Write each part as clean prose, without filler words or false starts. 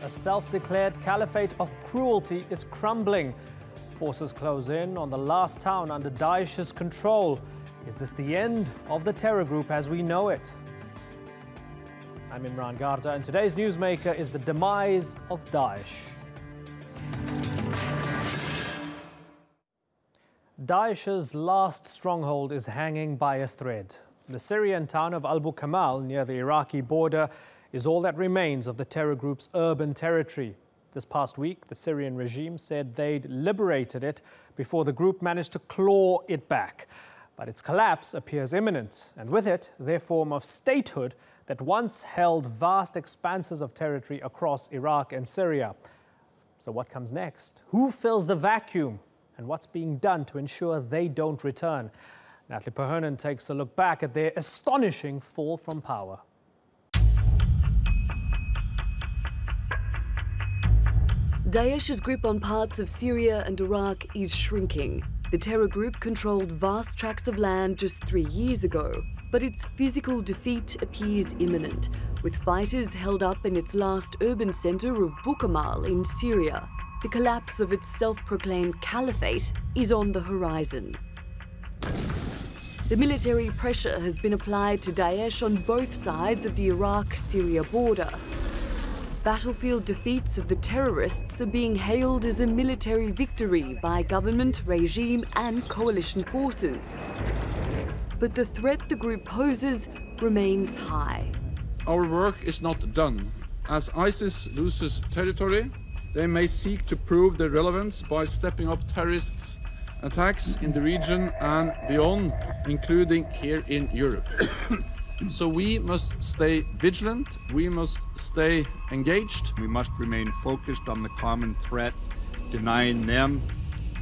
A self-declared caliphate of cruelty is crumbling. Forces close in on the last town under Daesh's control. Is this the end of the terror group as we know it? I'm Imran Garda, and today's newsmaker is the demise of Daesh. Daesh's last stronghold is hanging by a thread. The Syrian town of Abu Kamal, near the Iraqi border, is all that remains of the terror group's urban territory. This past week, the Syrian regime said they'd liberated it before the group managed to claw it back. But its collapse appears imminent, and with it, their form of statehood that once held vast expanses of territory across Iraq and Syria. So what comes next? Who fills the vacuum? And what's being done to ensure they don't return? Natalie Pohonen takes a look back at their astonishing fall from power. Daesh's grip on parts of Syria and Iraq is shrinking. The terror group controlled vast tracts of land just 3 years ago, but its physical defeat appears imminent, with fighters held up in its last urban centre of Bukamal in Syria. The collapse of its self-proclaimed caliphate is on the horizon. The military pressure has been applied to Daesh on both sides of the Iraq-Syria border. Battlefield defeats of the terrorists are being hailed as a military victory by government, regime and coalition forces. But the threat the group poses remains high. Our work is not done. As ISIS loses territory, they may seek to prove their relevance by stepping up terrorist attacks in the region and beyond, including here in Europe. So we must stay vigilant, we must stay engaged. We must remain focused on the common threat, denying them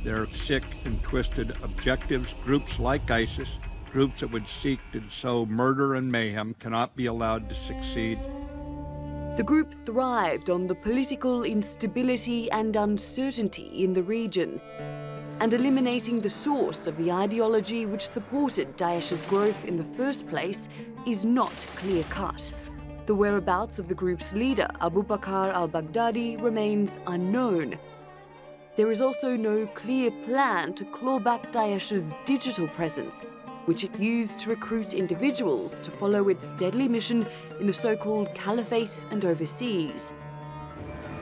their sick and twisted objectives. Groups like ISIS, groups that would seek to sow murder and mayhem, cannot be allowed to succeed. The group thrived on the political instability and uncertainty in the region, and eliminating the source of the ideology which supported Daesh's growth in the first place is not clear-cut. The whereabouts of the group's leader, Abu Bakr al-Baghdadi, remains unknown. There is also no clear plan to claw back Daesh's digital presence, which it used to recruit individuals to follow its deadly mission in the so-called caliphate and overseas.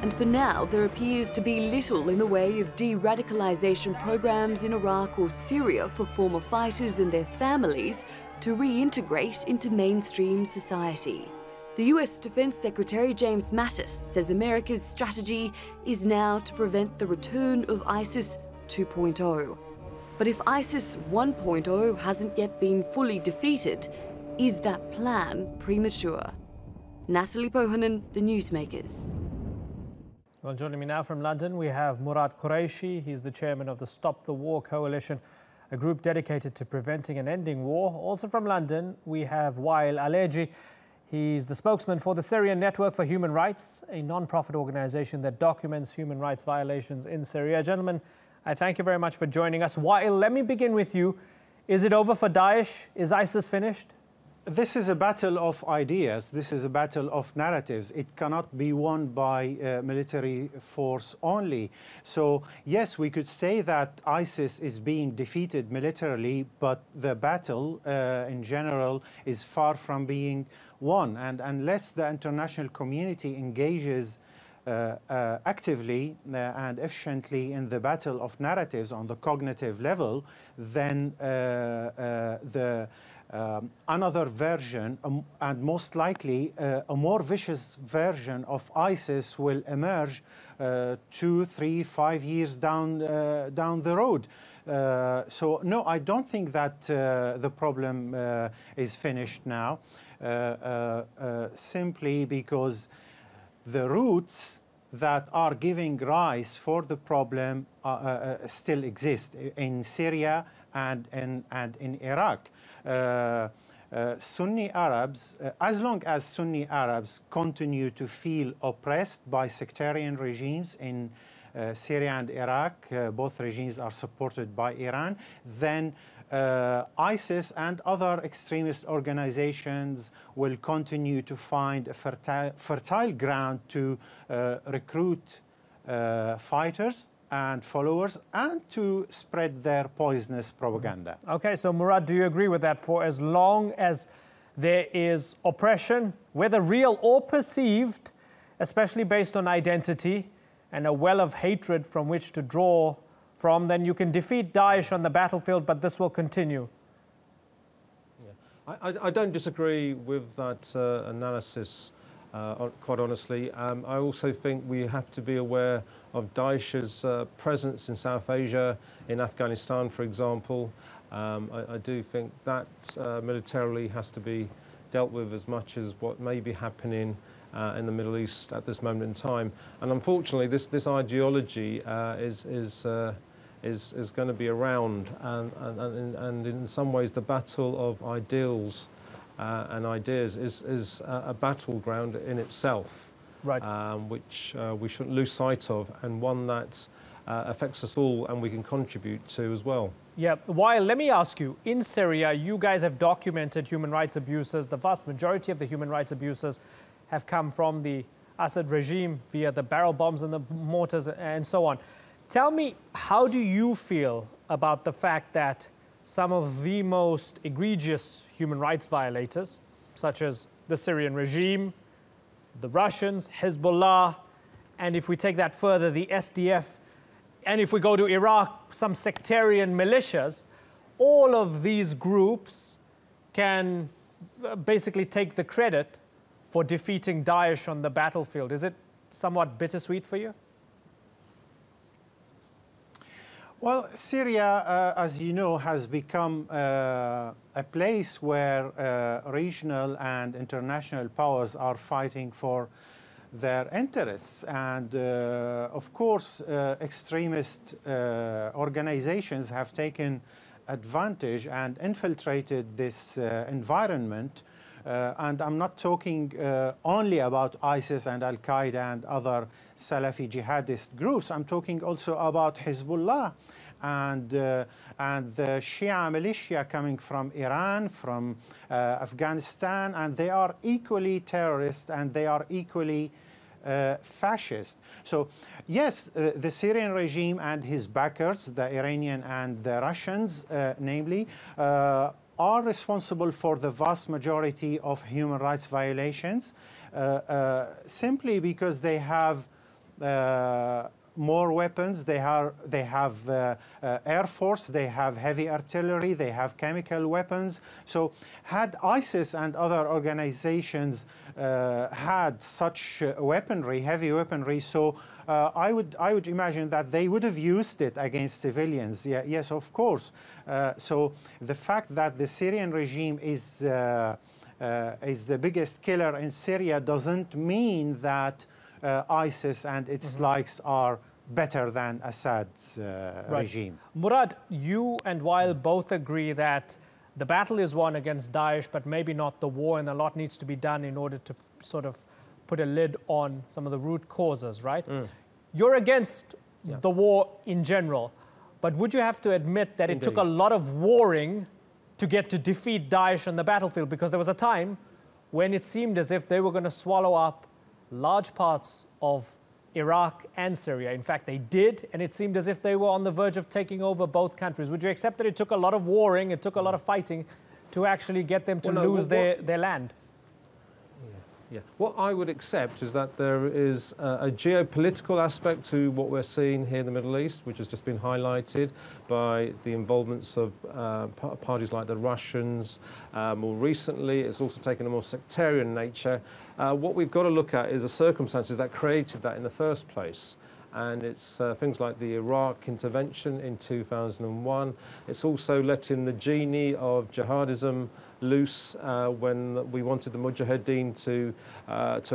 And for now, there appears to be little in the way of de-radicalization programs in Iraq or Syria for former fighters and their families to reintegrate into mainstream society. The US Defense Secretary James Mattis says America's strategy is now to prevent the return of ISIS 2.0. But if ISIS 1.0 hasn't yet been fully defeated, is that plan premature? Natalie Pohonen, The Newsmakers. Well, joining me now from London, we have Murad Qureshi. He's the chairman of the Stop the War Coalition, a group dedicated to preventing and ending war. Also from London, we have Wael Aleji. He's the spokesman for the Syrian Network for Human Rights, a non-profit organization that documents human rights violations in Syria. Gentlemen, I thank you very much for joining us. Wael, let me begin with you. Is it over for Daesh? Is ISIS finished? This is a battle of ideas. This is a battle of narratives. It cannot be won by military force only. So, yes, we could say that ISIS is being defeated militarily, but the battle in general is far from being won. And unless the international community engages actively and efficiently in the battle of narratives on the cognitive level, then another version, and most likely a more vicious version of ISIS will emerge 2, 3, 5 years down the road. So no, I don't think that the problem is finished now, simply because the roots that are giving rise for the problem still exist in Syria and in Iraq. Sunni Arabs, as long as Sunni Arabs continue to feel oppressed by sectarian regimes in Syria and Iraq, both regimes are supported by Iran, then ISIS and other extremist organizations will continue to find a fertile ground to recruit fighters and followers and to spread their poisonous propaganda. Okay, so Murad, do you agree with that? For as long as there is oppression, whether real or perceived, especially based on identity, and a well of hatred from which to draw from, then you can defeat Daesh on the battlefield, but this will continue. Yeah. I don't disagree with that analysis, quite honestly. I also think we have to be aware of Daesh's presence in South Asia, in Afghanistan, for example. I do think that militarily has to be dealt with as much as what may be happening in the Middle East at this moment in time. And unfortunately, this ideology is going to be around, and in some ways the battle of ideals and ideas is a battleground in itself, right? Which we shouldn't lose sight of, and one that affects us all and we can contribute to as well. Yeah, while let me ask you, in Syria, you guys have documented human rights abuses. The vast majority of the human rights abuses have come from the Assad regime via the barrel bombs and the mortars and so on. Tell me, how do you feel about the fact that some of the most egregious human rights violators, such as the Syrian regime, the Russians, Hezbollah, and if we take that further, the SDF, and if we go to Iraq, some sectarian militias, all of these groups can basically take the credit for defeating Daesh on the battlefield? Is it somewhat bittersweet for you? Well, Syria, as you know, has become a place where regional and international powers are fighting for their interests. And of course, extremist organizations have taken advantage and infiltrated this environment. And I'm not talking only about ISIS and Al-Qaeda and other Salafi jihadist groups. I'm talking also about Hezbollah and the Shia militia coming from Iran, from Afghanistan, and they are equally terrorist and they are equally fascist. So yes, the Syrian regime and his backers, the Iranian and the Russians, namely, are responsible for the vast majority of human rights violations simply because they have more weapons, they have air force, they have heavy artillery, they have chemical weapons. So had ISIS and other organizations had such weaponry, heavy weaponry, so I would imagine that they would have used it against civilians. Yeah, yes, of course. So the fact that the Syrian regime is the biggest killer in Syria doesn't mean that ISIS and its likes are better than Assad's regime. Murad, you and Wael both agree that the battle is won against Daesh, but maybe not the war, and a lot needs to be done in order to sort of put a lid on some of the root causes, right? You're against the war in general, but would you have to admit that it took a lot of warring to get to defeat Daesh on the battlefield? Because there was a time when it seemed as if they were going to swallow up large parts of Iraq and Syria. In fact, they did, and it seemed as if they were on the verge of taking over both countries. Would you accept that it took a lot of warring, it took a lot of fighting to actually get them to lose their land? Yeah. What I would accept is that there is a geopolitical aspect to what we're seeing here in the Middle East, which has just been highlighted by the involvements of parties like the Russians. More recently, it's also taken a more sectarian nature. What we've got to look at is the circumstances that created that in the first place. And it's things like the Iraq intervention in 2001. It's also letting the genie of jihadism loose when we wanted the Mujahideen to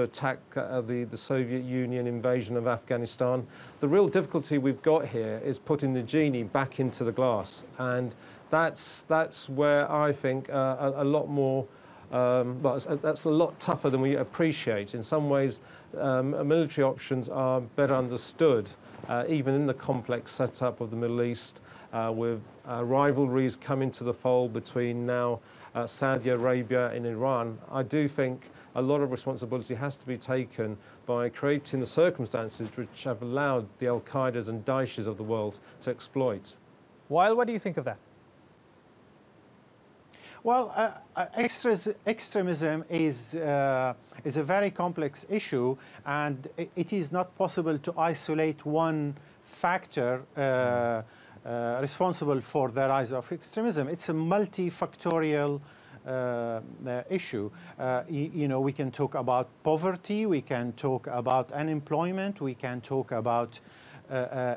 attack the Soviet Union invasion of Afghanistan. The real difficulty we've got here is putting the genie back into the glass, and that's where I think a lot more. Well, that's a lot tougher than we appreciate. In some ways, military options are better understood even in the complex setup of the Middle East, with rivalries coming to the fold between now Saudi Arabia and Iran, I do think a lot of responsibility has to be taken by creating the circumstances which have allowed the Al-Qaedas and Daeshs of the world to exploit. Wael, what do you think of that? Well, extremism is a very complex issue, and it is not possible to isolate one factor responsible for the rise of extremism. It's a multifactorial issue. You know, we can talk about poverty, we can talk about unemployment, we can talk about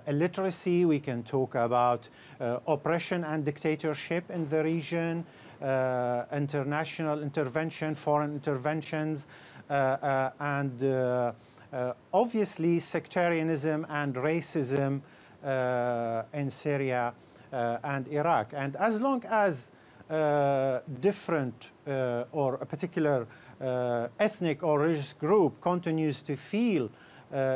illiteracy, we can talk about oppression and dictatorship in the region, international intervention, foreign interventions, and obviously sectarianism and racism in Syria and Iraq. And as long as different or a particular ethnic or religious group continues to feel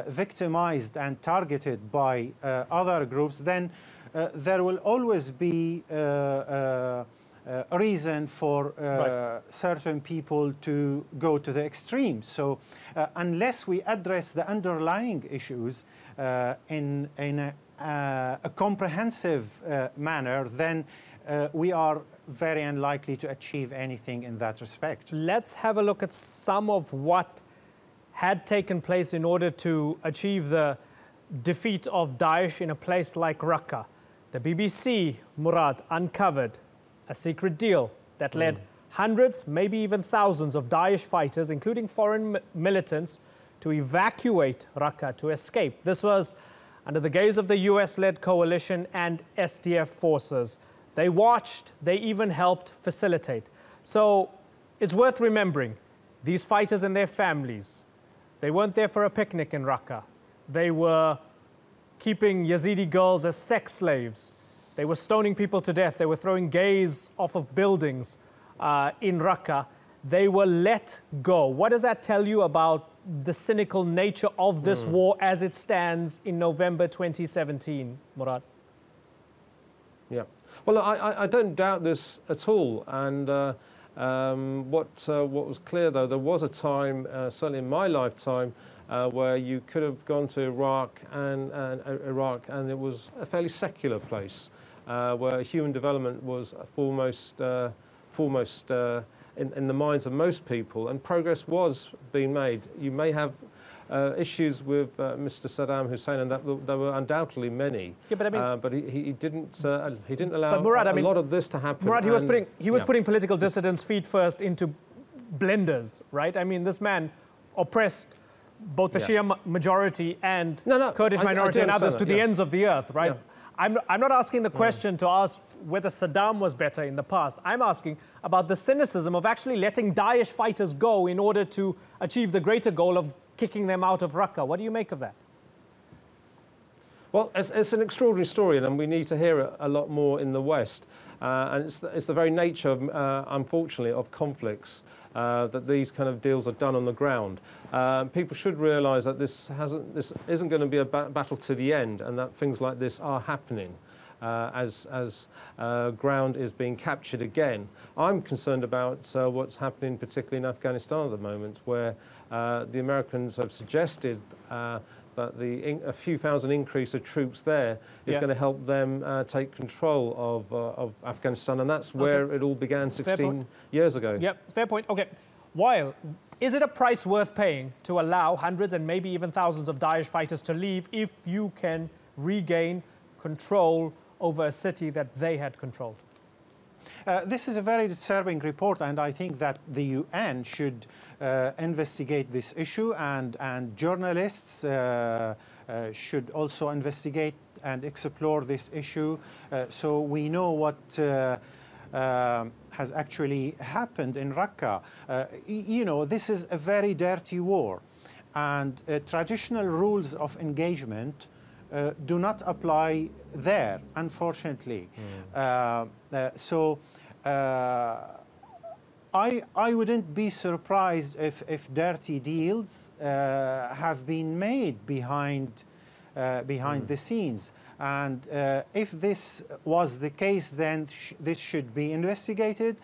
victimized and targeted by other groups, then there will always be a reason for certain people to go to the extremes. So unless we address the underlying issues in a comprehensive manner, then we are very unlikely to achieve anything in that respect. Let's have a look at some of what had taken place in order to achieve the defeat of Daesh in a place like Raqqa. The BBC, Murad, uncovered a secret deal that led hundreds, maybe even thousands of Daesh fighters, including foreign militants, to evacuate Raqqa, to escape. This was under the gaze of the US-led coalition and SDF forces. They watched, they even helped facilitate. So it's worth remembering, these fighters and their families, they weren't there for a picnic in Raqqa. They were keeping Yazidi girls as sex slaves. They were stoning people to death. They were throwing gays off of buildings in Raqqa. They were let go. What does that tell you about the cynical nature of this war as it stands in November 2017, Murad? Yeah. Well, I don't doubt this at all. And what was clear, though, there was a time, certainly in my lifetime, where you could have gone to Iraq, and it was a fairly secular place, where human development was foremost in the minds of most people, and progress was being made. You may have issues with Mr. Saddam Hussein, and there were undoubtedly many. Yeah, but I mean, but he didn't allow Murad, a lot of this to happen. Murad, he was putting political dissidents feet first into blenders, right? I mean, this man oppressed both the Shia majority and Kurdish minority and others to the ends of the earth, right? Yeah. I'm not asking the question to ask whether Saddam was better in the past. I'm asking about the cynicism of actually letting Daesh fighters go in order to achieve the greater goal of kicking them out of Raqqa. What do you make of that? Well, it's an extraordinary story, and we need to hear it a lot more in the West. And it's the very nature, of, unfortunately, of conflicts that these kind of deals are done on the ground. People should realise that this isn't going to be a battle to the end, and that things like this are happening as ground is being captured again. I'm concerned about what's happening, particularly in Afghanistan at the moment, where the Americans have suggested that a few thousand increase of troops there is going to help them take control of Afghanistan, and that's where it all began 16 years ago. Yep, fair point. Okay, Wael, is it a price worth paying to allow hundreds and maybe even thousands of Daesh fighters to leave if you can regain control over a city that they had controlled? This is a very disturbing report, and I think that the UN should investigate this issue, and journalists should also investigate and explore this issue so we know what has actually happened in Raqqa. You know, this is a very dirty war, and traditional rules of engagement do not apply there, unfortunately. So I wouldn't be surprised if dirty deals have been made behind behind the scenes. And if this was the case, then this should be investigated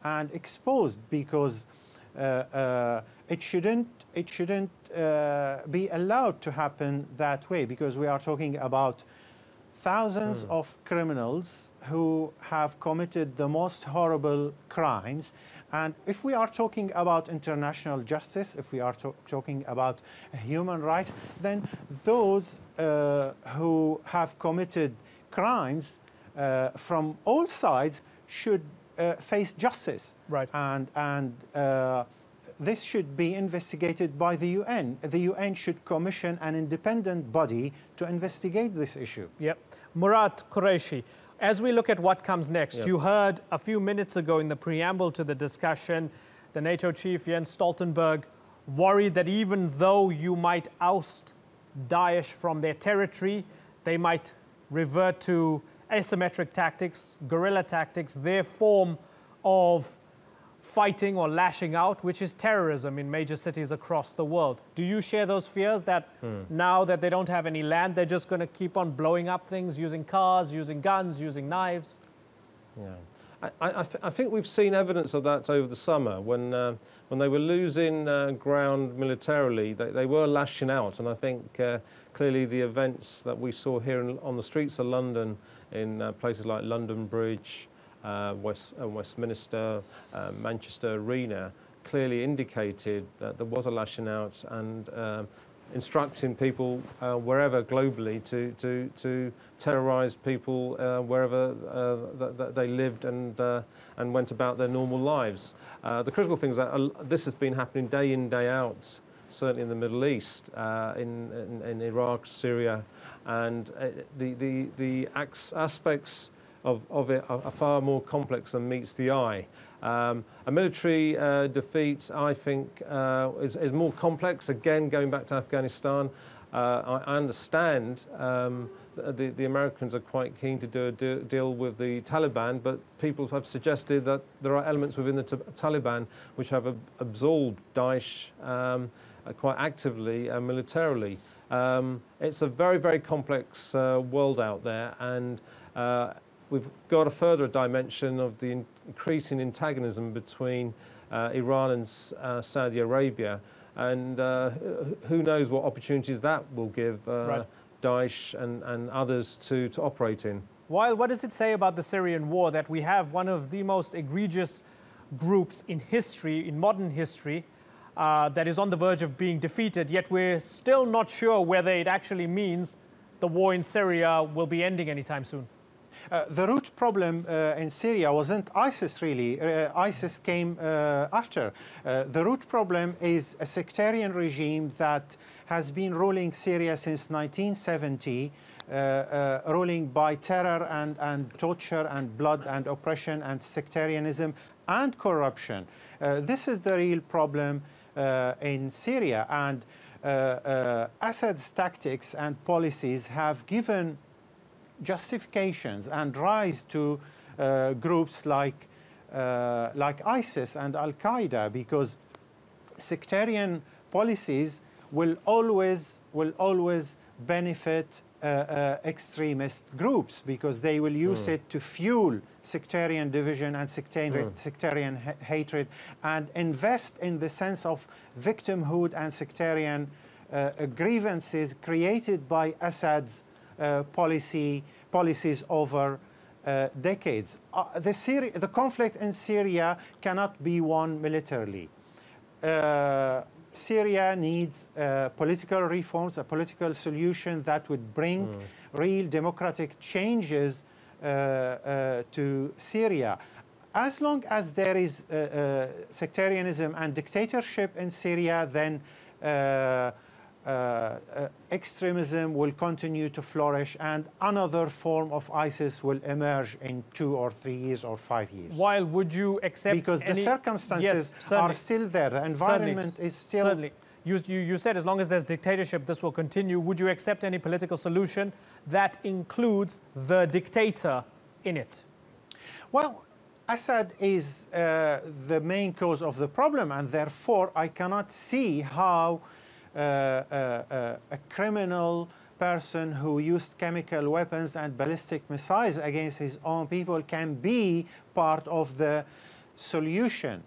and exposed, because it shouldn't be allowed to happen that way, because we are talking about thousands of criminals who have committed the most horrible crimes. And if we are talking about international justice, if we are talking about human rights, then those who have committed crimes from all sides should face justice. Right. And this should be investigated by the UN. The UN should commission an independent body to investigate this issue. Yep. Murat Qureshi, as we look at what comes next, you heard a few minutes ago in the preamble to the discussion, the NATO chief Jens Stoltenberg worried that even though you might oust Daesh from their territory, they might revert to asymmetric tactics, guerrilla tactics, their form of fighting or lashing out, which is terrorism in major cities across the world. Do you share those fears that now that they don't have any land, they're just going to keep on blowing up things, using cars, using guns, using knives? Yeah, I think we've seen evidence of that over the summer when they were losing ground militarily. They were lashing out, and I think clearly the events that we saw here on the streets of London, in places like London Bridge, Westminster, Manchester Arena, clearly indicated that there was a lashing out and instructing people wherever globally to terrorise people wherever that they lived and went about their normal lives. The critical thing is that this has been happening day in, day out, certainly in the Middle East, in Iraq, Syria, and the aspects of it are far more complex than meets the eye. A military defeat, I think, is more complex. Again, going back to Afghanistan, I understand the Americans are quite keen to do a deal with the Taliban, but people have suggested that there are elements within the Taliban which have absorbed Daesh quite actively and militarily. It's a very, very complex world out there, and we've got a further dimension of the increasing antagonism between Iran and Saudi Arabia, and who knows what opportunities that will give Daesh and others to operate in. While what does it say about the Syrian war that we have one of the most egregious groups in history, in modern history, that is on the verge of being defeated, yet we're still not sure whether it actually means the war in Syria will be ending anytime soon? The root problem in Syria wasn't ISIS, really. ISIS came after. The root problem is a sectarian regime that has been ruling Syria since 1970, ruling by terror and torture and blood and oppression and sectarianism and corruption. This is the real problem in Syria, and Assad's tactics and policies have given justifications and rise to groups like ISIS and Al-Qaeda, because sectarian policies will always benefit extremist groups, because they will use it to fuel sectarian division and sectarian hatred, and invest in the sense of victimhood and sectarian grievances created by Assad's policies over decades. The conflict in Syria cannot be won militarily. Syria needs political reforms, a political solution that would bring real democratic changes to Syria. As long as there is sectarianism and dictatorship in Syria, then extremism will continue to flourish, and another form of ISIS will emerge in 2 or 3 years or 5 years. While would you accept because the circumstances are still there, the environment is still... Certainly. You said as long as there's dictatorship, this will continue. Would you accept any political solution that includes the dictator in it? Well, Assad is the main cause of the problem, and therefore I cannot see how a criminal person who used chemical weapons and ballistic missiles against his own people can be part of the solution.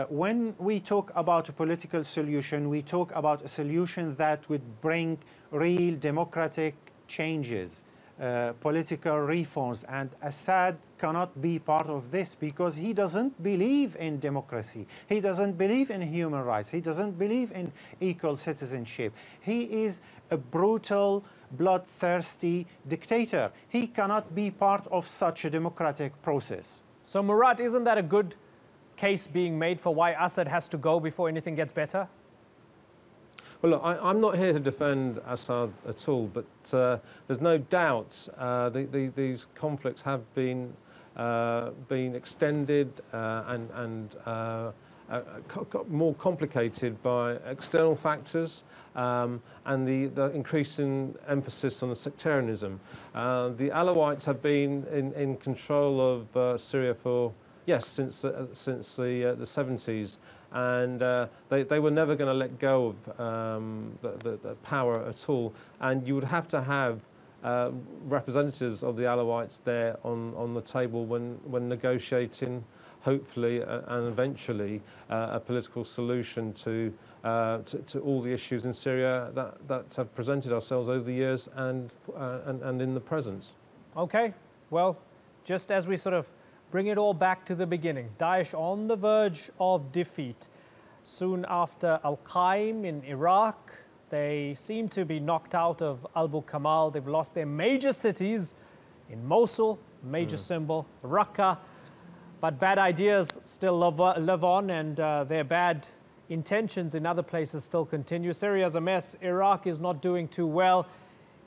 When we talk about a political solution, we talk about a solution that would bring real democratic changes, political reforms, and Assad cannot be part of this because he doesn't believe in democracy. He doesn't believe in human rights. He doesn't believe in equal citizenship. He is a brutal, bloodthirsty dictator. He cannot be part of such a democratic process. So, Murat, isn't that a good case being made for why Assad has to go before anything gets better? Well, look, I'm not here to defend Assad at all, but there's no doubt these conflicts have been extended and more complicated by external factors and the increasing emphasis on the sectarianism. The Alawites have been in control of Syria for, yes, since the 70s, and they were never going to let go of the power at all. And you would have to have representatives of the Alawites there on the table when negotiating, hopefully and eventually, a political solution to all the issues in Syria that have presented ourselves over the years and in the present. Okay, well, just as we sort of bring it all back to the beginning, Daesh on the verge of defeat. Soon after Al-Qaim in Iraq, they seem to be knocked out of Abu Kamal. They've lost their major cities in Mosul, major symbol, Raqqa. But bad ideas still live on, and their bad intentions in other places still continue. Syria's a mess. Iraq is not doing too well.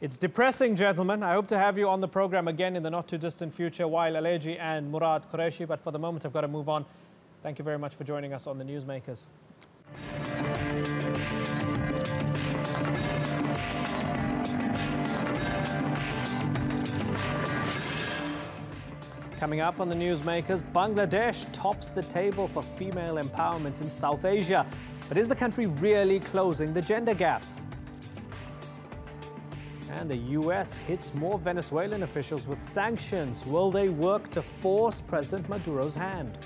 It's depressing, gentlemen. I hope to have you on the program again in the not-too-distant future, Wael Aleji and Murad Qureshi. But for the moment, I've got to move on. Thank you very much for joining us on The Newsmakers. Coming up on The Newsmakers, Bangladesh tops the table for female empowerment in South Asia. But is the country really closing the gender gap? And the US hits more Venezuelan officials with sanctions. Will they work to force President Maduro's hand?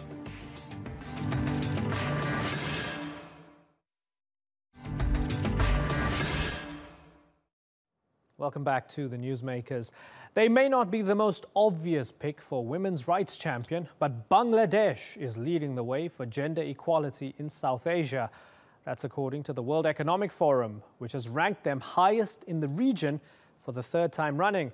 Welcome back to The Newsmakers. They may not be the most obvious pick for women's rights champion, but Bangladesh is leading the way for gender equality in South Asia. That's according to the World Economic Forum, which has ranked them highest in the region for the third time running.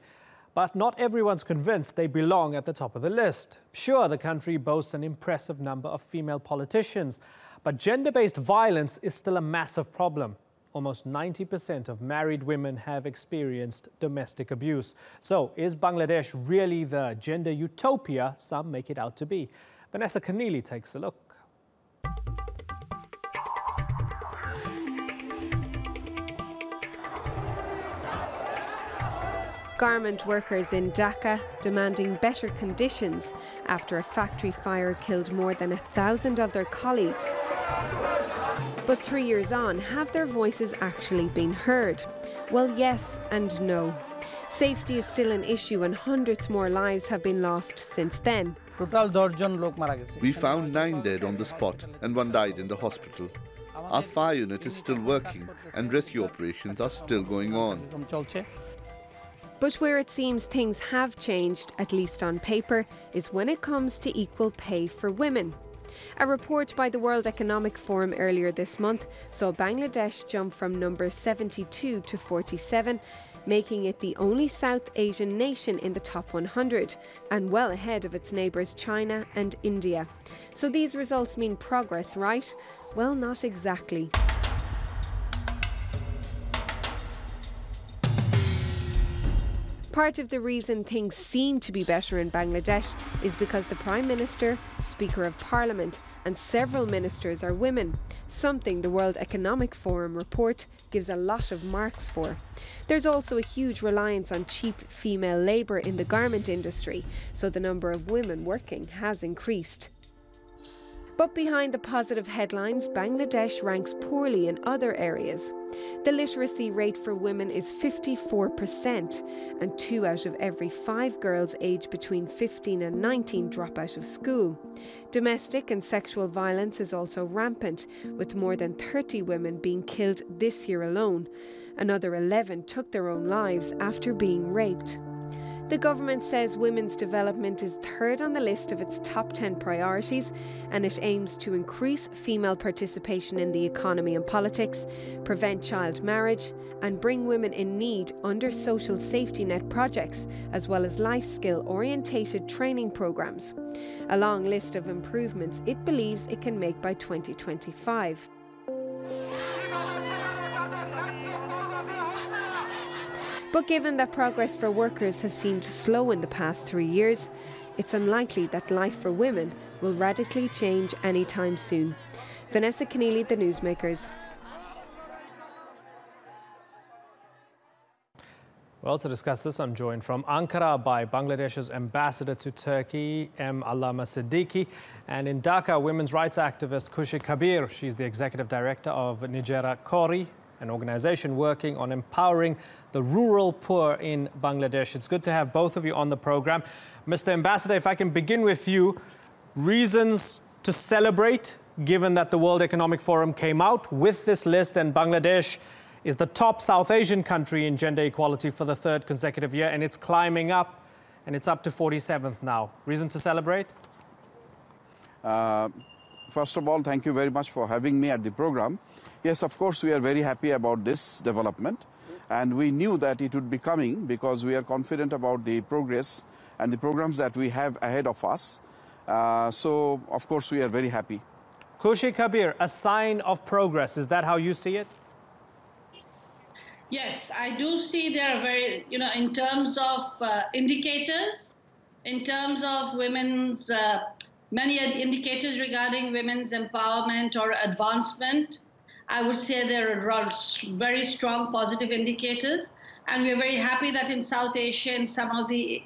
But not everyone's convinced they belong at the top of the list. Sure, the country boasts an impressive number of female politicians, but gender-based violence is still a massive problem. Almost 90% of married women have experienced domestic abuse. So, is Bangladesh really the gender utopia some make it out to be? Vanessa Keneally takes a look. Garment workers in Dhaka demanding better conditions after a factory fire killed more than 1,000 of their colleagues. But 3 years on, have their voices actually been heard? Well, yes and no. Safety is still an issue and hundreds more lives have been lost since then. We found 9 dead on the spot and 1 died in the hospital. Our fire unit is still working and rescue operations are still going on. But where it seems things have changed, at least on paper, is when it comes to equal pay for women. A report by the World Economic Forum earlier this month saw Bangladesh jump from number 72 to 47, making it the only South Asian nation in the top 100, and well ahead of its neighbours China and India. So these results mean progress, right? Well, not exactly. Part of the reason things seem to be better in Bangladesh is because the Prime Minister, Speaker of Parliament and several ministers are women, something the World Economic Forum report gives a lot of marks for. There's also a huge reliance on cheap female labour in the garment industry, so the number of women working has increased. But behind the positive headlines, Bangladesh ranks poorly in other areas. The literacy rate for women is 54%, and 2 out of every 5 girls aged between 15 and 19 drop out of school. Domestic and sexual violence is also rampant, with more than 30 women being killed this year alone. Another 11 took their own lives after being raped. The government says women's development is third on the list of its top 10 priorities, and it aims to increase female participation in the economy and politics, prevent child marriage, and bring women in need under social safety net projects, as well as life skill orientated training programs. A long list of improvements it believes it can make by 2025. But given that progress for workers has seemed slow in the past 3 years, it's unlikely that life for women will radically change anytime soon. Vanessa Keneally, The Newsmakers. Well, to discuss this, I'm joined from Ankara by Bangladesh's ambassador to Turkey, M. Allama Siddiqui, and in Dhaka, women's rights activist Khushi Kabir. She's the executive director of Nijera Kori, an organization working on empowering the rural poor in Bangladesh. It's good to have both of you on the program. Mr. Ambassador, if I can begin with you, reasons to celebrate, given that the World Economic Forum came out with this list and Bangladesh is the top South Asian country in gender equality for the 3rd consecutive year, and it's climbing up, and it's up to 47th now. Reason to celebrate? First of all, thank you very much for having me at the program. Yes, of course, we are very happy about this development, and we knew that it would be coming because we are confident about the progress and the programs that we have ahead of us. So, of course, we are very happy. Khushi Kabir, a sign of progress. Is that how you see it? Yes, I do see there are very, in terms of indicators, in terms of women's, many indicators regarding women's empowerment or advancement. I would say there are very strong positive indicators, and we're very happy that in South Asia, in some of the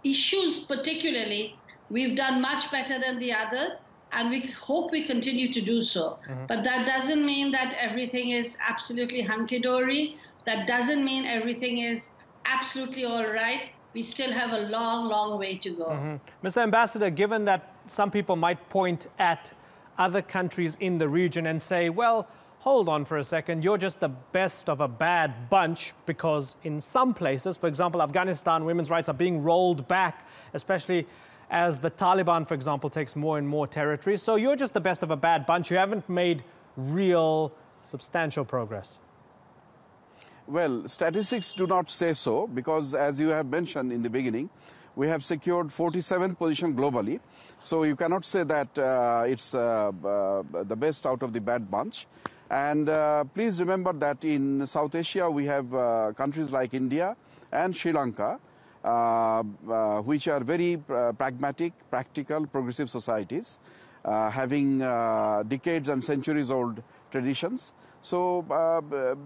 issues particularly, we've done much better than the others, and we hope we continue to do so. But that doesn't mean that everything is absolutely hunky-dory. That doesn't mean everything is absolutely all right. We still have a long, long way to go. Mr. Ambassador, given that some people might point at other countries in the region and say, well, hold on for a second, you're just the best of a bad bunch, because in some places, for example, Afghanistan, women's rights are being rolled back, especially as the Taliban, for example, takes more and more territory. So you're just the best of a bad bunch. You haven't made real substantial progress. Well, statistics do not say so, because as you have mentioned in the beginning, we have secured 47th position globally. So you cannot say that it's the best out of the bad bunch. And please remember that in South Asia, we have countries like India and Sri Lanka, which are very pragmatic, practical, progressive societies, having decades and centuries old traditions. So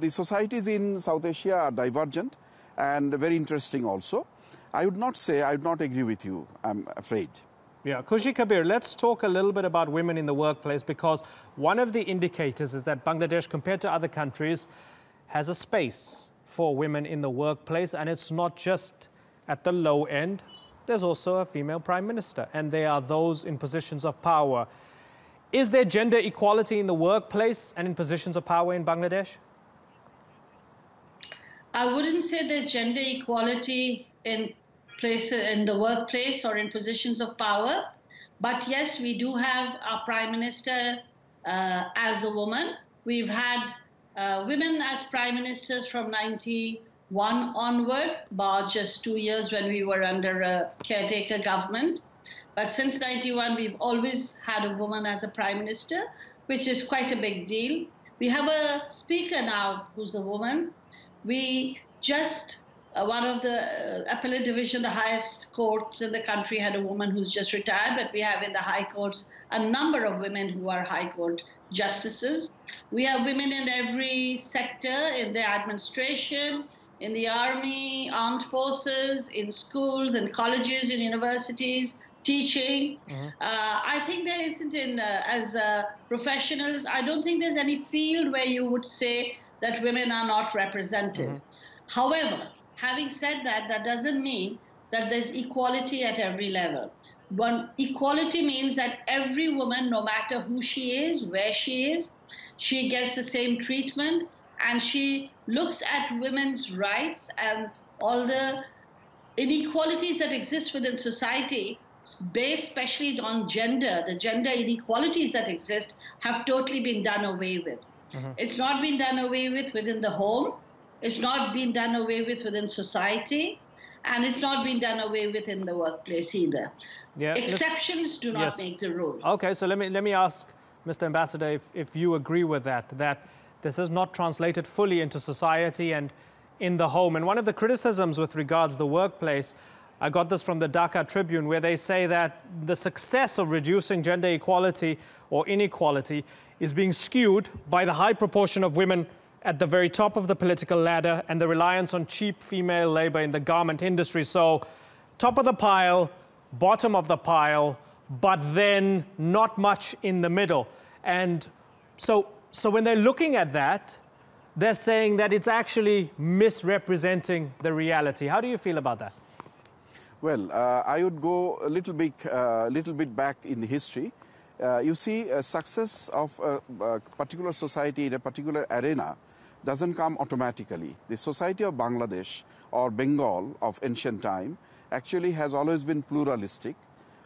the societies in South Asia are divergent and very interesting also. I would not agree with you, I'm afraid. Yeah, Khushi Kabir, let's talk a little bit about women in the workplace, because one of the indicators is that Bangladesh, compared to other countries, has a space for women in the workplace, and it's not just at the low end. There's also a female prime minister, and there are those in positions of power. Is there gender equality in the workplace and in positions of power in Bangladesh? I wouldn't say there's gender equality in the workplace or in positions of power, but yes, we do have our prime minister as a woman. We've had women as prime ministers from 91 onwards, bar just 2 years when we were under a caretaker government. But since 91, we've always had a woman as a prime minister, which is quite a big deal. We have a speaker now who's a woman. We just, one of the appellate division, the highest courts in the country, had a woman who's just retired, but we have in the high courts a number of women who are high court justices. We have women in every sector, in the administration, in the army, armed forces, in schools and colleges and universities, teaching. I think there isn't as professionals, I don't think there's any field where you would say that women are not represented. However, having said that, that doesn't mean that there's equality at every level. Equality means that every woman, no matter who she is, where she is, she gets the same treatment, and she looks at women's rights and all the inequalities that exist within society, based especially on gender. The gender inequalities that exist have totally been done away with. It's not been done away with within the home. It's not been done away with within society. And it's not been done away with in the workplace either. Yeah, exceptions do not make the rule. Okay, so let me ask Mr. Ambassador if you agree with that this is not translated fully into society and in the home. And one of the criticisms with regards to the workplace, I got this from the Dhaka Tribune, where they say that the success of reducing gender equality or inequality is being skewed by the high proportion of women at the very top of the political ladder and the reliance on cheap female labor in the garment industry. So top of the pile, bottom of the pile, but then not much in the middle. And so when they're looking at that, they're saying that it's actually misrepresenting the reality. How do you feel about that? Well, I would go a little bit back in the history. You see, success of a particular society in a particular arena doesn't come automatically. The society of Bangladesh or Bengal of ancient time actually has always been pluralistic,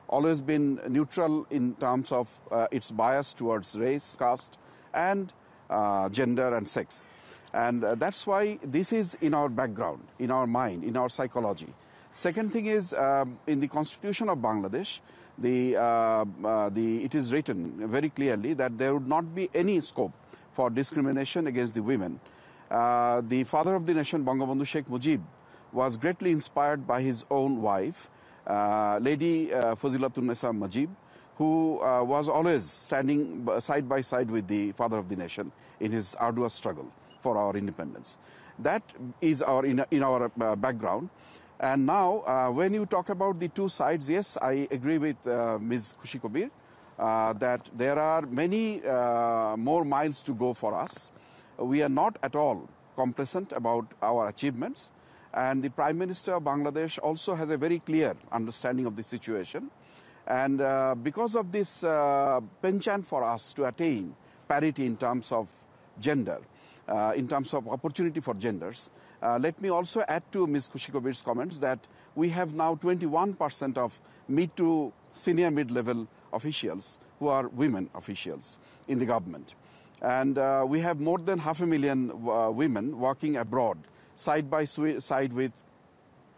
always been neutral in terms of its bias towards race, caste, and gender and sex. And that's why this is in our background, in our mind, in our psychology. Second thing is, in the constitution of Bangladesh, it is written very clearly that there would not be any scope for discrimination against the women. The father of the nation, Bangabandhu Sheikh Mujib, was greatly inspired by his own wife, Lady Fazilatun-Nisa Mujib, who was always standing side by side with the father of the nation in his arduous struggle for our independence. That is in our background. And now, when you talk about the two sides, yes, I agree with Ms. Khushi Kabir that there are many more miles to go for us. We are not at all complacent about our achievements. And the Prime Minister of Bangladesh also has a very clear understanding of the situation. And because of this penchant for us to attain parity in terms of gender, in terms of opportunity for genders, let me also add to Ms. Khushi Kabir's comments that we have now 21% of mid to senior mid-level officials who are women officials in the government. And we have more than 500,000 women working abroad, side by side with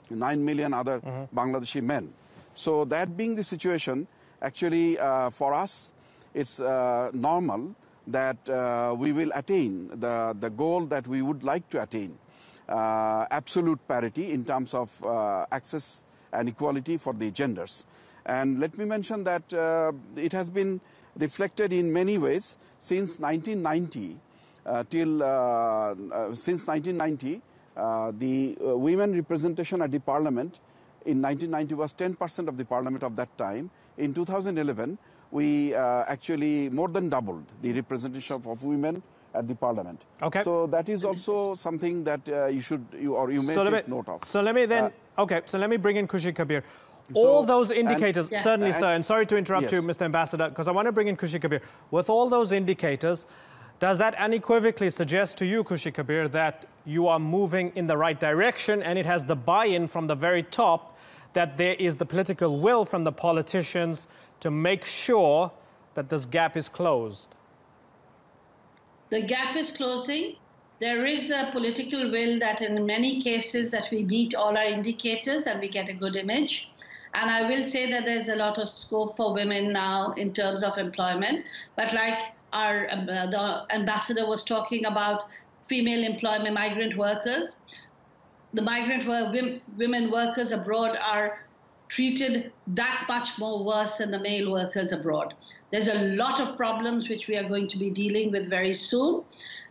9 million other Bangladeshi men. So that being the situation, actually for us, it's normal that we will attain the goal that we would like to attain. Absolute parity in terms of access and equality for the genders. And let me mention that it has been reflected in many ways since 1990 the women representation at the parliament in 1990 was 10% of the parliament of that time. In 2011, we actually more than doubled the representation of women at the parliament. Okay. So that is also something that you may take note of. So let me then, so let me bring in Khushi Kabir. All those indicators, certainly, sir, and sorry to interrupt you, Mr. Ambassador, because I want to bring in Khushi Kabir. With all those indicators, does that unequivocally suggest to you, Khushi Kabir, that you are moving in the right direction and it has the buy-in from the very top, that there is the political will from the politicians to make sure that this gap is closed? The gap is closing. There is a political will that in many cases that we meet all our indicators and we get a good image. And I will say that there's a lot of scope for women now in terms of employment. But like the ambassador was talking about female employment, migrant workers, the women workers abroad are treated that much more worse than the male workers abroad. There's a lot of problems which we are going to be dealing with very soon.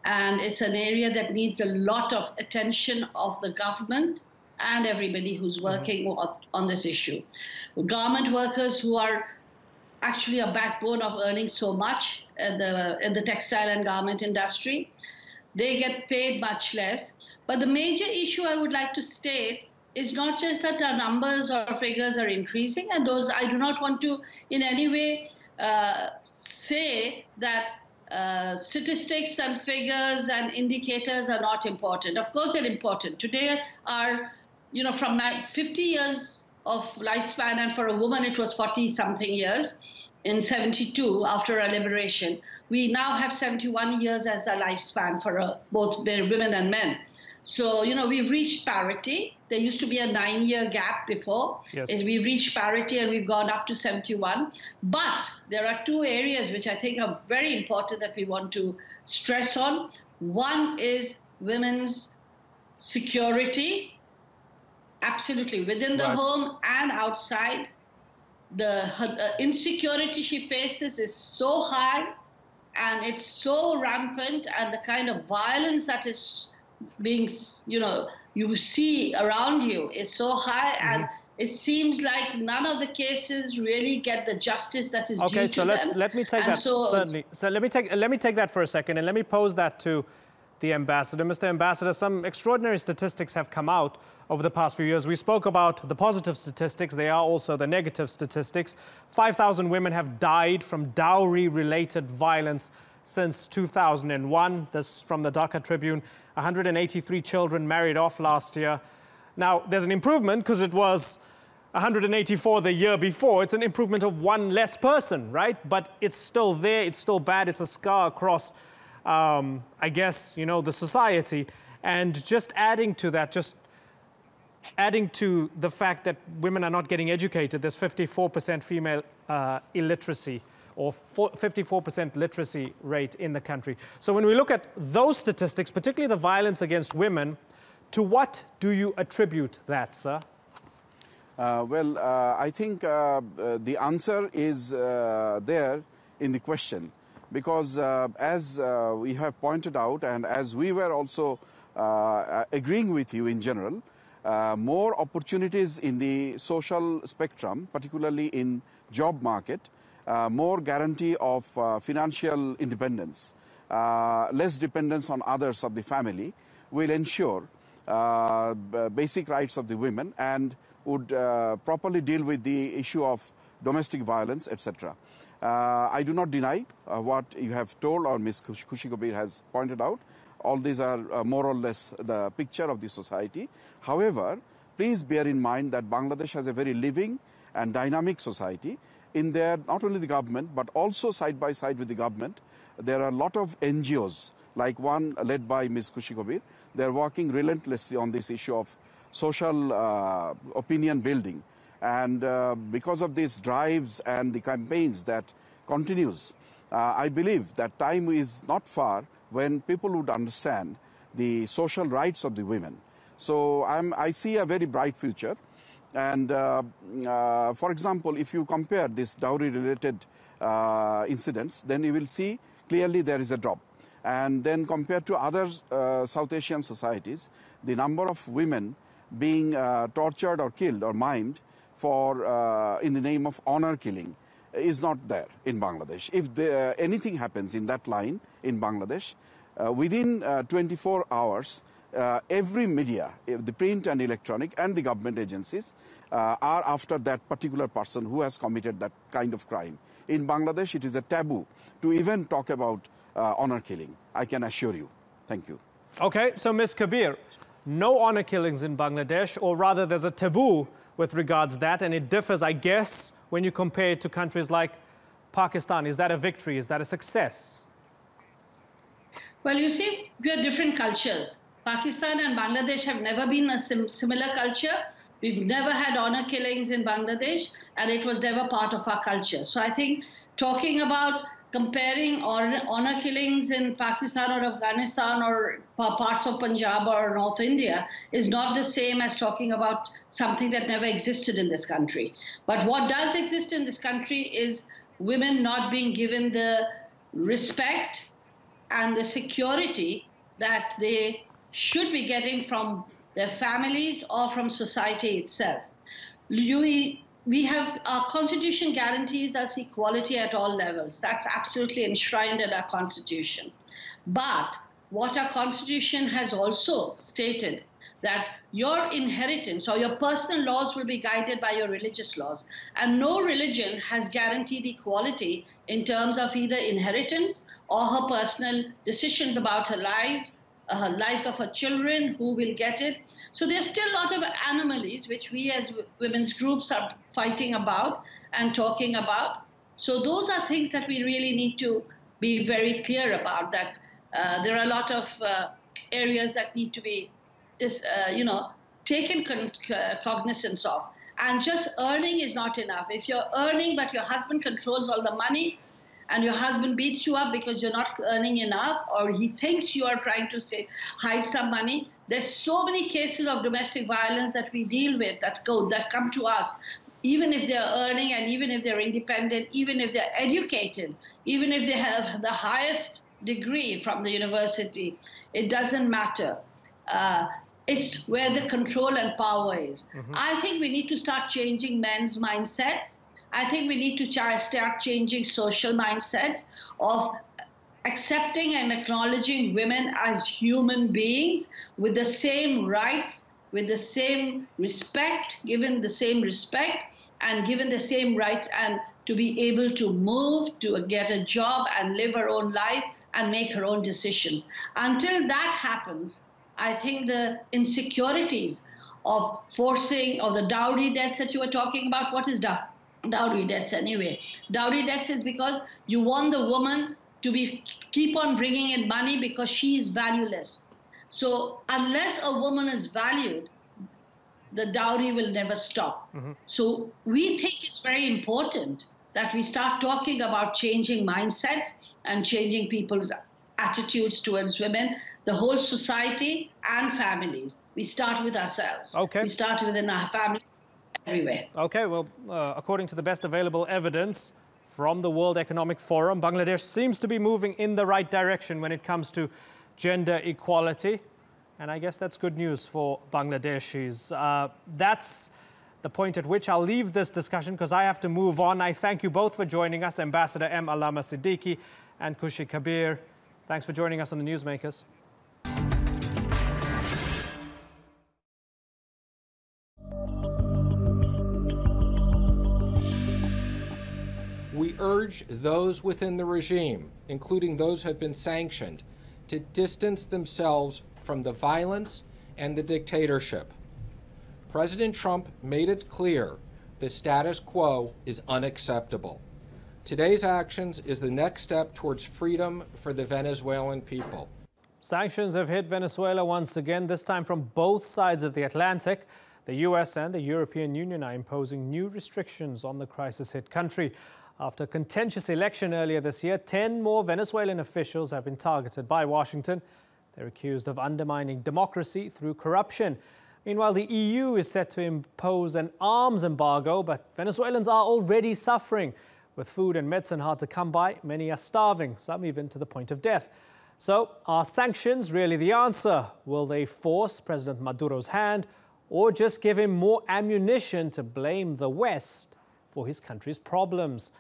And it's an area that needs a lot of attention of the government, and everybody who's working on this issue. Garment workers who are actually a backbone of earning so much in the textile and garment industry, they get paid much less. But the major issue I would like to state is not just that our numbers or figures are increasing, and those I do not want to in any way say that statistics and figures and indicators are not important. Of course they're important. Today are, from 50 years of lifespan, and for a woman it was 40-something years in 72 after our liberation. We now have 71 years as a lifespan for both women and men. So, we've reached parity. There used to be a 9-year gap before. Yes. We've reached parity and we've gone up to 71. But there are two areas which I think are very important that we want to stress on. One is women's security, absolutely, within the home and outside. The insecurity she faces is so high and it's so rampant, and the kind of violence that is being, you see around you is so high, and it seems like none of the cases really get the justice that is due to them. Okay, so let me take that, certainly. So let me take that for a second, and let me pose that to the ambassador. Mr. Ambassador, some extraordinary statistics have come out over the past few years. We spoke about the positive statistics. There are also the negative statistics. 5,000 women have died from dowry-related violence since 2001. This from the Dhaka Tribune. 183 children married off last year. Now, there's an improvement because it was 184 the year before. It's an improvement of one less person, right? But it's still there. It's still bad. It's a scar across, I guess, the society. And just adding to that, adding to the fact that women are not getting educated, there's 54% female illiteracy, or 54% literacy rate in the country. So when we look at those statistics, particularly the violence against women, to what do you attribute that, sir? I think the answer is there in the question, because as we have pointed out, and as we were also agreeing with you in general, more opportunities in the social spectrum, particularly in job market, more guarantee of financial independence, less dependence on others of the family will ensure basic rights of the women and would properly deal with the issue of domestic violence, etc. I do not deny what you have told, or Ms. Khushi Kabir has pointed out. All these are more or less the picture of the society. However, please bear in mind that Bangladesh has a very living and dynamic society. In there, not only the government, but also side by side with the government, there are a lot of NGOs, like one led by Ms. Khushi Kabir. They are working relentlessly on this issue of social opinion building. And because of these drives and the campaigns that continues, I believe that time is not far when people would understand the social rights of the women. So I see a very bright future. And for example, if you compare these dowry-related incidents, then you will see clearly there is a drop. And then compared to other South Asian societies, the number of women being tortured or killed or maimed for in the name of honor killing is not there in Bangladesh. If anything happens in that line in Bangladesh, within 24 hours, every media, the print and electronic and the government agencies are after that particular person who has committed that kind of crime. In Bangladesh, it is a taboo to even talk about honor killing, I can assure you. Thank you. Okay, so Ms. Kabir, no honor killings in Bangladesh, or rather there's a taboo with regards to that, and it differs, I guess, when you compare it to countries like Pakistan. Is that a victory? Is that a success? Well, you see, we are different cultures. Pakistan and Bangladesh have never been a similar culture. We've never had honor killings in Bangladesh, and it was never part of our culture. So I think talking about comparing honor killings in Pakistan or Afghanistan or parts of Punjab or North India is not the same as talking about something that never existed in this country. But what does exist in this country is women not being given the respect and the security that they should be getting from their families, or from society itself. We have, our Constitution guarantees us equality at all levels. That's absolutely enshrined in our Constitution. But what our Constitution has also stated, that your inheritance or your personal laws will be guided by your religious laws. And no religion has guaranteed equality in terms of either inheritance or her personal decisions about her life of her children, who will get it. So there's still a lot of anomalies which we as women's groups are fighting about and talking about. So those are things that we really need to be very clear about, that there are a lot of areas that need to be taken cognizance of. And just earning is not enough. If you're earning but your husband controls all the money, and your husband beats you up because you're not earning enough, or he thinks you are trying to hide some money. There's so many cases of domestic violence that we deal with that come to us, even if they're earning and even if they're independent, even if they're educated, even if they have the highest degree from the university, it doesn't matter. It's where the control and power is. I think we need to start changing men's mindsets. I think we need to start changing social mindsets of accepting and acknowledging women as human beings with the same rights, with the same respect, given the same respect and given the same rights, and to be able to move, to get a job and live her own life and make her own decisions. Until that happens, I think the insecurities of forcing, or the dowry debts that you were talking about, what is dowry debts anyway? Dowry debts is because you want the woman to keep on bringing in money because she is valueless. So unless a woman is valued, the dowry will never stop. So we think it's very important that we start talking about changing mindsets and changing people's attitudes towards women, the whole society and families. We start with ourselves. Okay. We start within our family. Everywhere. Okay, well, according to the best available evidence from the World Economic Forum, Bangladesh seems to be moving in the right direction when it comes to gender equality. And I guess that's good news for Bangladeshis. That's the point at which I'll leave this discussion because I have to move on. I thank you both for joining us, Ambassador M. Allama Siddiqui and Khushi Kabir. Thanks for joining us on the Newsmakers. We urge those within the regime, including those who have been sanctioned, to distance themselves from the violence and the dictatorship. President Trump made it clear the status quo is unacceptable. Today's actions is the next step towards freedom for the Venezuelan people. Sanctions have hit Venezuela once again, this time from both sides of the Atlantic. The US and the European Union are imposing new restrictions on the crisis-hit country. After a contentious election earlier this year, 10 more Venezuelan officials have been targeted by Washington. They're accused of undermining democracy through corruption. Meanwhile, the EU is set to impose an arms embargo, but Venezuelans are already suffering. With food and medicine hard to come by, many are starving, some even to the point of death. So, are sanctions really the answer? Will they force President Maduro's hand, or just give him more ammunition to blame the West for his country's problems?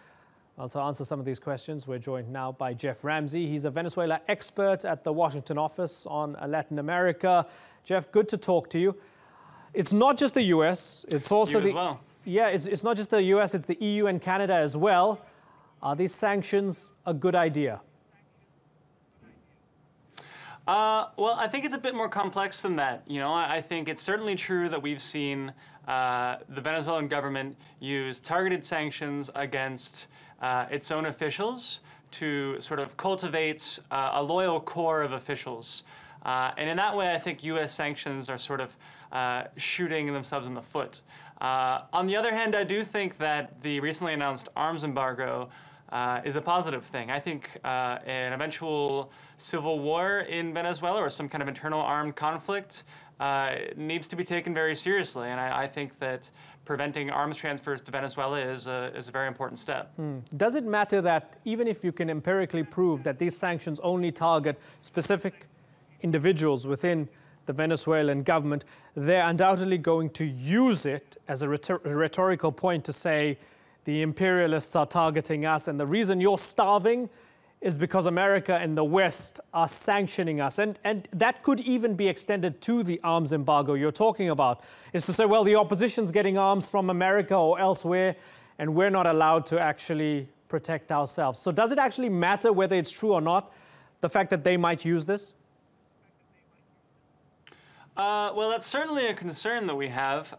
Well, to answer some of these questions, we're joined now by Jeff Ramsey. He's a Venezuela expert at the Washington office on Latin America. Jeff, good to talk to you. It's not just the US, it's also you as well. Yeah, it's not just the US, it's the EU and Canada as well. Are these sanctions a good idea? Well, I think it's a bit more complex than that. You know, I think it's certainly true that we've seen the Venezuelan government use targeted sanctions against its own officials to sort of cultivate a loyal core of officials. And in that way, I think U.S. sanctions are sort of shooting themselves in the foot. On the other hand, I do think that the recently announced arms embargo is a positive thing. I think an eventual civil war in Venezuela or some kind of internal armed conflict needs to be taken very seriously. And I think that preventing arms transfers to Venezuela is a very important step. Does it matter that even if you can empirically prove that these sanctions only target specific individuals within the Venezuelan government, they're undoubtedly going to use it as a rhetorical point to say the imperialists are targeting us, and the reason you're starving is because America and the West are sanctioning us. And that could even be extended to the arms embargo you're talking about, is to say, well, the opposition's getting arms from America or elsewhere, and we're not allowed to actually protect ourselves. So does it actually matter whether it's true or not, the fact that they might use this? Well, that's certainly a concern that we have.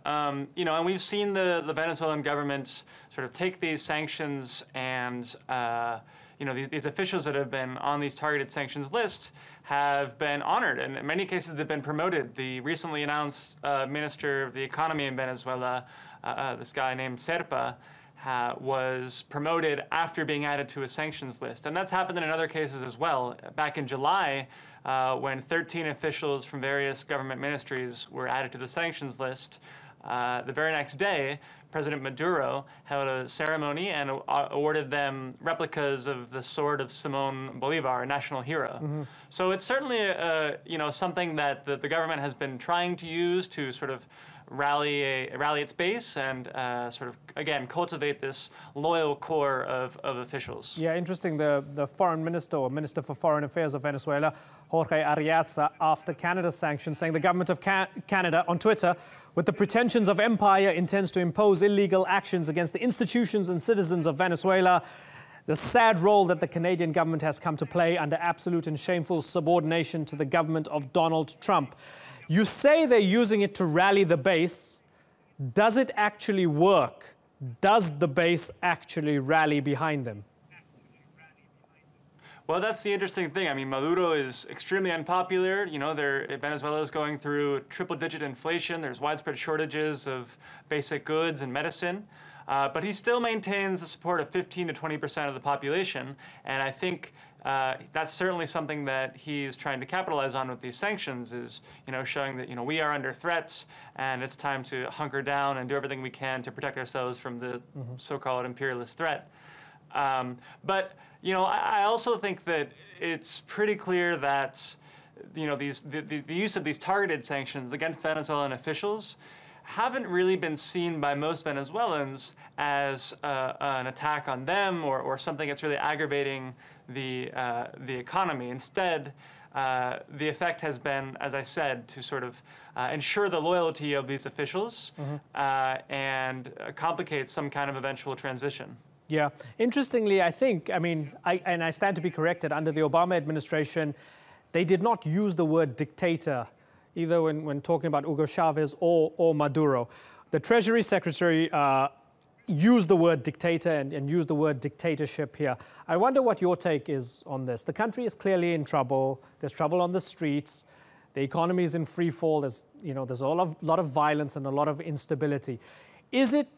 You know, and we've seen the Venezuelan government sort of take these sanctions and, you know, these officials that have been on these targeted sanctions lists have been honored, and in many cases they've been promoted. The recently announced Minister of the Economy in Venezuela, this guy named Serpa, was promoted after being added to a sanctions list. And that's happened in other cases as well. Back in July, when 13 officials from various government ministries were added to the sanctions list, the very next day, President Maduro held a ceremony and awarded them replicas of the sword of Simón Bolívar, a national hero. Mm-hmm. So it's certainly you know, something that the government has been trying to use to sort of rally its base and sort of, again, cultivate this loyal core of officials. Yeah, interesting. The foreign minister or Minister for Foreign Affairs of Venezuela, Jorge Ariaza, after Canada's sanctions, saying the government of Canada on Twitter, with the pretensions of empire, intends to impose illegal actions against the institutions and citizens of Venezuela. The sad role that the Canadian government has come to play under absolute and shameful subordination to the government of Donald Trump. You say they're using it to rally the base. Does it actually work? Does the base actually rally behind them? Well, that's the interesting thing. I mean, Maduro is extremely unpopular. You know, Venezuela is going through triple-digit inflation. There's widespread shortages of basic goods and medicine. But he still maintains the support of 15 to 20% of the population. And I think that's certainly something that he's trying to capitalize on with these sanctions, is, you know, showing that, you know, we are under threats and it's time to hunker down and do everything we can to protect ourselves from the so-called imperialist threat. But, you know, I also think that it's pretty clear that, you know, the use of these targeted sanctions against Venezuelan officials haven't really been seen by most Venezuelans as an attack on them or something that's really aggravating the economy. Instead, the effect has been, as I said, to sort of ensure the loyalty of these officials and complicate some kind of eventual transition. Yeah. Interestingly, I think, I mean, and I stand to be corrected, under the Obama administration, they did not use the word dictator, either when talking about Hugo Chavez or Maduro. The Treasury Secretary used the word dictator and used the word dictatorship here. I wonder what your take is on this. The country is clearly in trouble. There's trouble on the streets. The economy is in free fall. There's a lot of violence and a lot of instability. Is it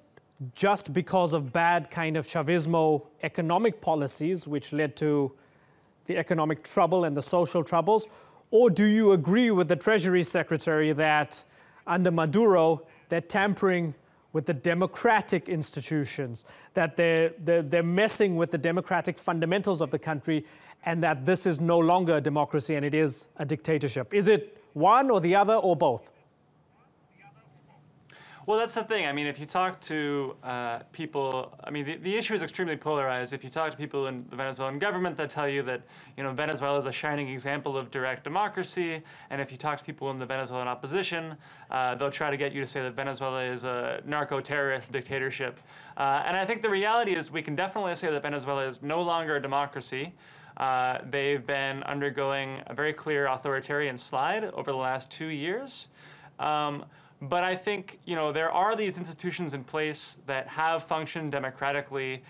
just because of bad kind of Chavismo economic policies which led to the economic trouble and the social troubles? Or do you agree with the Treasury Secretary that under Maduro, they're tampering with the democratic institutions, that they're messing with the democratic fundamentals of the country, and that this is no longer a democracy and it is a dictatorship? Is it one or the other or both? Well, that's the thing. I mean, if you talk to people, I mean, the issue is extremely polarized. If you talk to people in the Venezuelan government, they tell you that, you know, Venezuela is a shining example of direct democracy. And if you talk to people in the Venezuelan opposition, they'll try to get you to say that Venezuela is a narco-terrorist dictatorship. And I think the reality is we can definitely say that Venezuela is no longer a democracy. They've been undergoing a very clear authoritarian slide over the last 2 years. But I think, you know, there are these institutions in place that have functioned democratically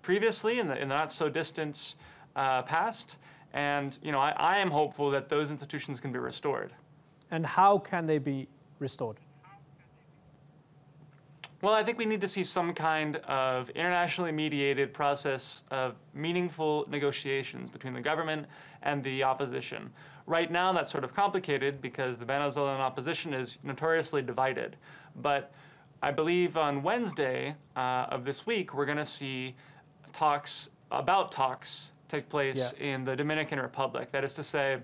previously in the not so distant past. And, you know, I am hopeful that those institutions can be restored. And how can they be restored? Well, I think we need to see some kind of internationally mediated process of meaningful negotiations between the government and the opposition. Right now, that's sort of complicated because the Venezuelan opposition is notoriously divided. But I believe on Wednesday of this week, we're going to see talks take place in the Dominican Republic. That is to say,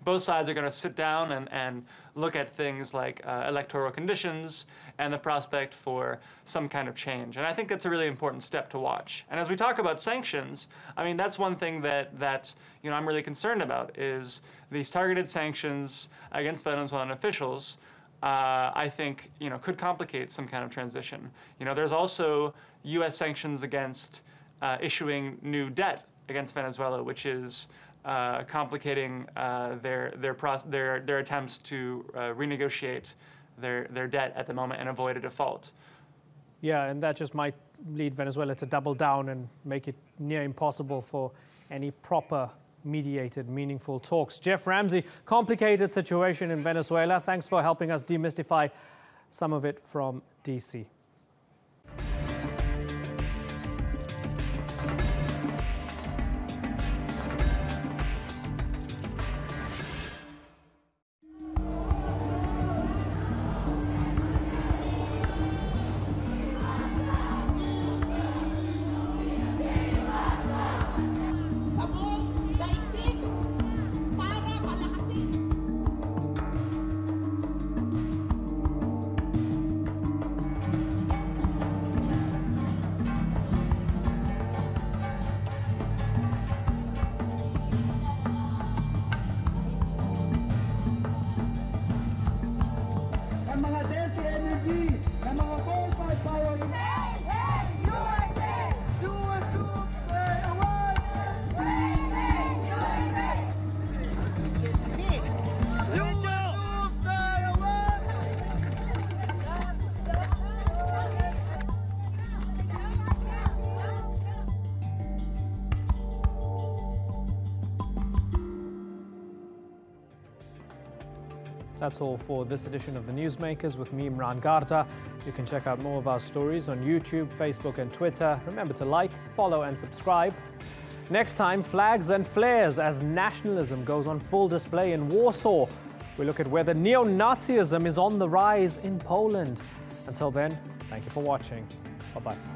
both sides are going to sit down and look at things like electoral conditions and the prospect for some kind of change. And I think that's a really important step to watch. And as we talk about sanctions, I mean, that's one thing that I'm really concerned about, is these targeted sanctions against Venezuelan officials. I think could complicate some kind of transition. There's also U.S. sanctions against issuing new debt against Venezuela, which is complicating their attempts to renegotiate their debt at the moment and avoid a default. Yeah, and that just might lead Venezuela to double down and make it near impossible for any proper mediated, meaningful talks. Jeff Ramsey, complicated situation in Venezuela. Thanks for helping us demystify some of it from DC. That's all for this edition of The Newsmakers with me, Imran Garta. You can check out more of our stories on YouTube, Facebook and Twitter. Remember to like, follow and subscribe. Next time, flags and flares as nationalism goes on full display in Warsaw. We look at whether neo-Nazism is on the rise in Poland. Until then, thank you for watching. Bye-bye.